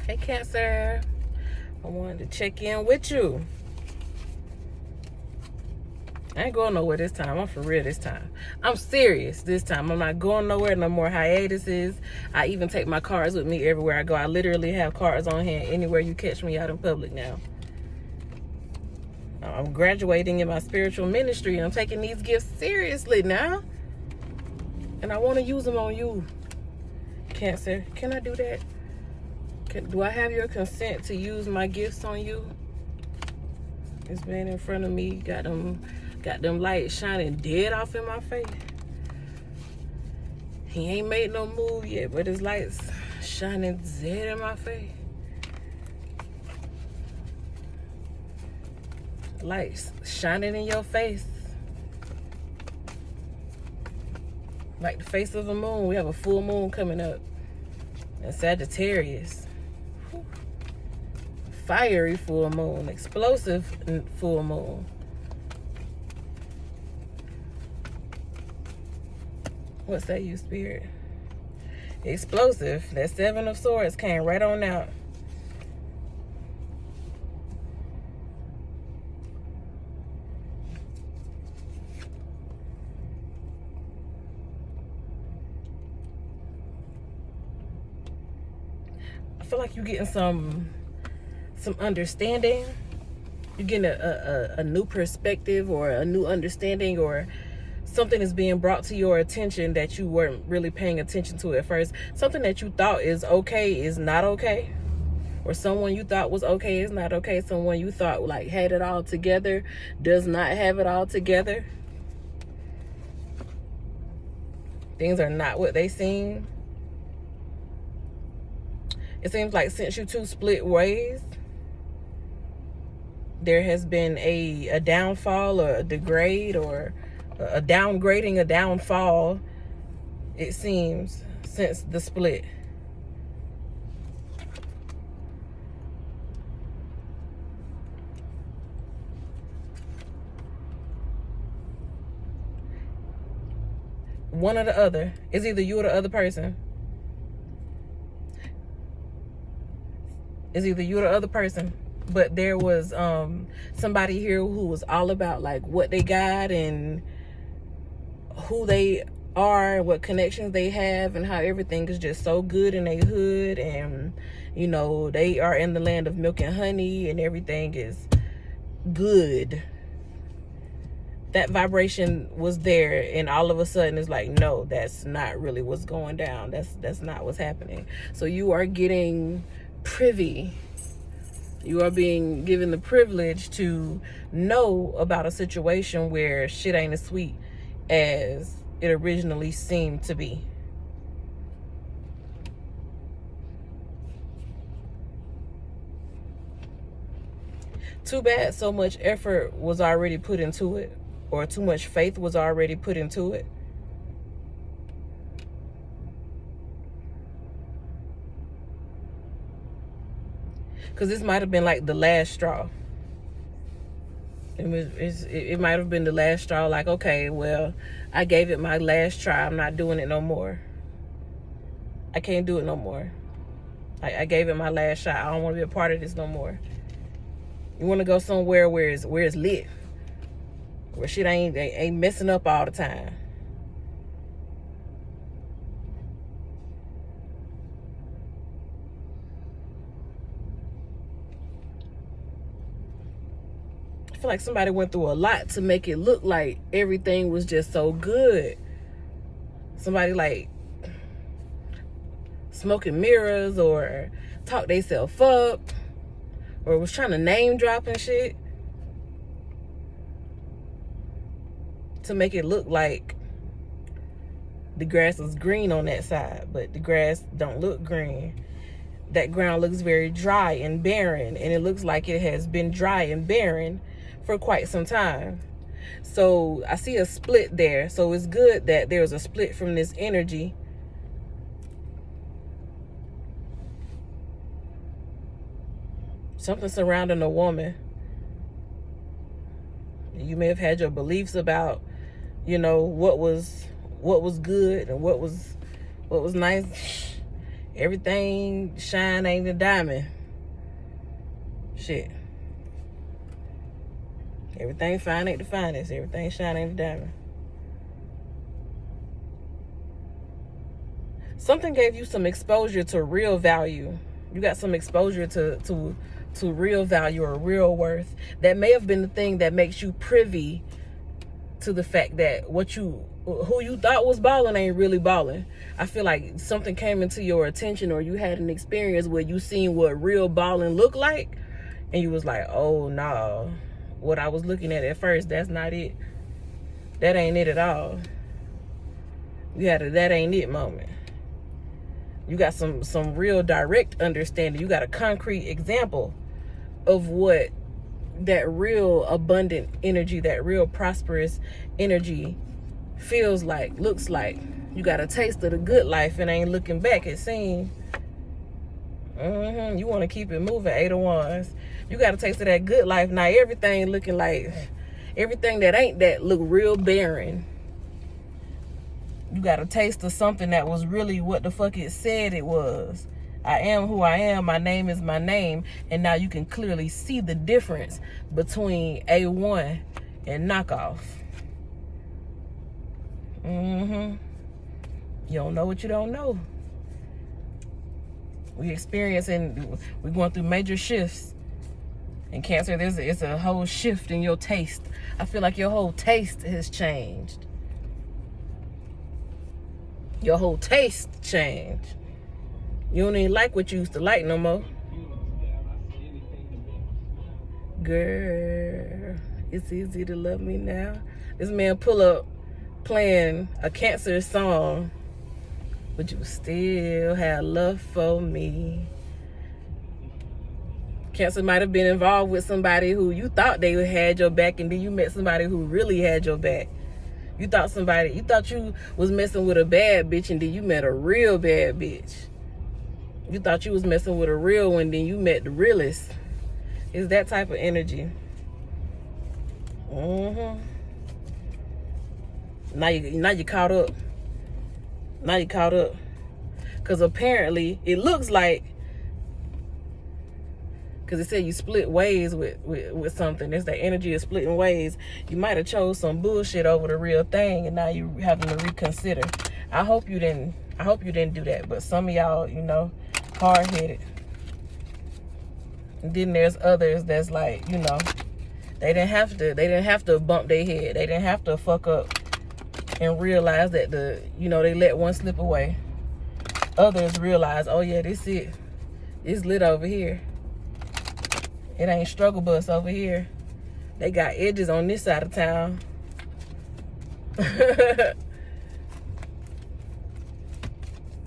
Hey, Cancer. I wanted to check in with you. I ain't going nowhere this time. I'm for real this time. I'm serious this time. I'm not going nowhere. No more hiatuses. I even take my cards with me everywhere I go. I literally have cards on hand anywhere you catch me out in public now. I'm graduating in my spiritual ministry, and I'm taking these gifts seriously now. And I want to use them on you, Cancer. Can I do that? Do I have your consent to use my gifts on you? This man in front of me got them lights shining dead off in my face. He ain't made no move yet, but his lights shining dead in my face. Lights shining in your face. Like the face of a moon. We have a full moon coming up. And Sagittarius. Whew. Fiery full moon. Explosive full moon. What's that, you spirit? Explosive. That 7 of Swords came right on out. I feel like you're getting some understanding. You're getting a new perspective or a new understanding, or something is being brought to your attention that you weren't really paying attention to at first. Something that you thought is okay is not okay. Or someone you thought was okay is not okay. Someone you thought like had it all together does not have it all together. Things are not what they seem. It seems like since you two split ways, there has been a downfall or a degrade or a downgrading, a downfall, it seems, since the split. One or the other. It's either you or the other person. It's either you or the other person. But there was somebody here who was all about like what they got and who they are, what connections they have, and how everything is just so good in their hood, and you know they are in the land of milk and honey and everything is good. That vibration was there, and all of a sudden it's like, no, that's not really what's going down. That's not what's happening. So you are getting privy. You are being given the privilege to know about a situation where shit ain't as sweet as it originally seemed to be. Too bad so much effort was already put into it, or too much faith was already put into it. Because this might have been like the last straw. It might have been the last straw. Like, okay, well, I gave it my last try. I'm not doing it no more. I can't do it no more. I gave it my last shot. I don't want to be a part of this no more. You want to go somewhere where it's lit, where shit ain't messing up all the time. I feel like somebody went through a lot to make it look like everything was just so good. Somebody like smoking mirrors or talked themselves up or was trying to name drop and shit to make it look like the grass was green on that side, but the grass don't look green. That ground looks very dry and barren, and it looks like it has been dry and barren for quite some time. So I see a split there. So it's good that there's a split from this energy. Something surrounding a woman. You may have had your beliefs about, you know, what was good and what was nice. Everything shine ain't a diamond. Shit. Everything fine ain't the finest. Everything shine ain't a diamond. Something gave you some exposure to real value. You got some exposure to real value or real worth. That may have been the thing that makes you privy to the fact that who you thought was balling ain't really balling. I feel like something came into your attention, or you had an experience where you seen what real balling looked like, and you was like, oh no, what I was looking at first, that's not it. That ain't it at all. You had a that ain't it moment. You got some real direct understanding. You got a concrete example of what that real abundant energy, that real prosperous energy feels like, looks like. You got a taste of the good life and ain't looking back, it seems. You want to keep it moving, 8 of Wands. You got a taste of that good life. Now everything looking like, everything that ain't that look real barren. You got a taste of something that was really what the fuck it said it was. I am who I am. My name is my name. And now you can clearly see the difference between A1 and knockoff. You don't know what you don't know. We're going through major shifts. In Cancer, it's a whole shift in your taste. I feel like your whole taste has changed. Your whole taste changed. You don't even like what you used to like no more. Girl, it's easy to love me now. This man pull up playing a Cancer song, but you still have love for me. Cancer might have been involved with somebody who you thought they had your back, and then you met somebody who really had your back. You thought you was messing with a bad bitch, and then you met a real bad bitch. You thought you was messing with a real one, then you met the realest. It's that type of energy. Now you caught up. Now you caught up. Because apparently, it looks like, because it said you split ways with something. It's the energy of splitting ways. You might have chose some bullshit over the real thing, and now you having to reconsider. I hope you didn't do that. But some of y'all, you know, hard-headed. And then there's others that's like, you know, they didn't have to bump their head. They didn't have to fuck up and realize that they let one slip away. Others realize, oh yeah, this it. It's lit over here. It ain't struggle bus over here. They got edges on this side of town.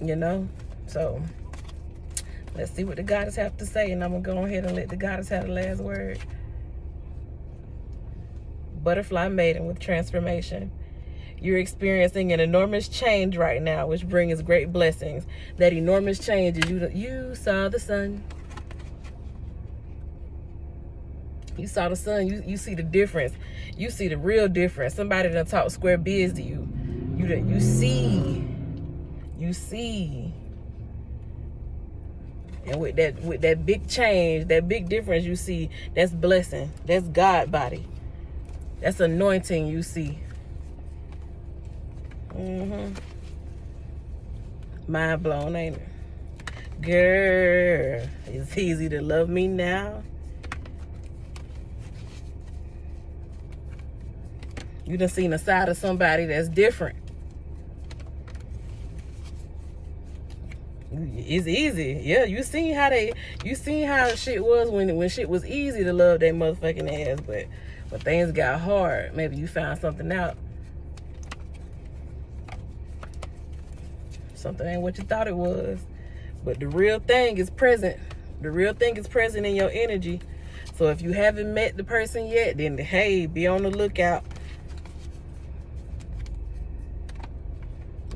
You know? So, let's see what the goddess have to say. And I'm going to go ahead and let the goddess have the last word. Butterfly maiden with transformation. You're experiencing an enormous change right now, which brings great blessings. That enormous change is you saw the sun. You saw the sun. You see the difference. You see the real difference. Somebody done talk square biz to you. You see. And with that big change, that big difference you see, that's blessing. That's God body. That's anointing you see. Mind blown, ain't it? Girl, it's easy to love me now. You done seen a side of somebody that's different. It's easy. Yeah, you seen how shit was when shit was easy to love that motherfucking ass, but when things got hard, maybe you found something out. Something ain't what you thought it was. But the real thing is present. The real thing is present in your energy. So if you haven't met the person yet, then hey, be on the lookout.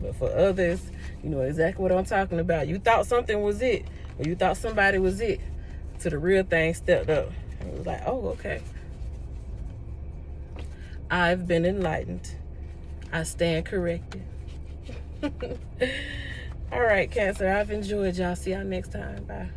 But for others, you know exactly what I'm talking about. You thought something was it, or you thought somebody was it, till the real thing stepped up. And it was like, oh, okay. I've been enlightened. I stand corrected. All right, Cancer. I've enjoyed y'all. See y'all next time. Bye.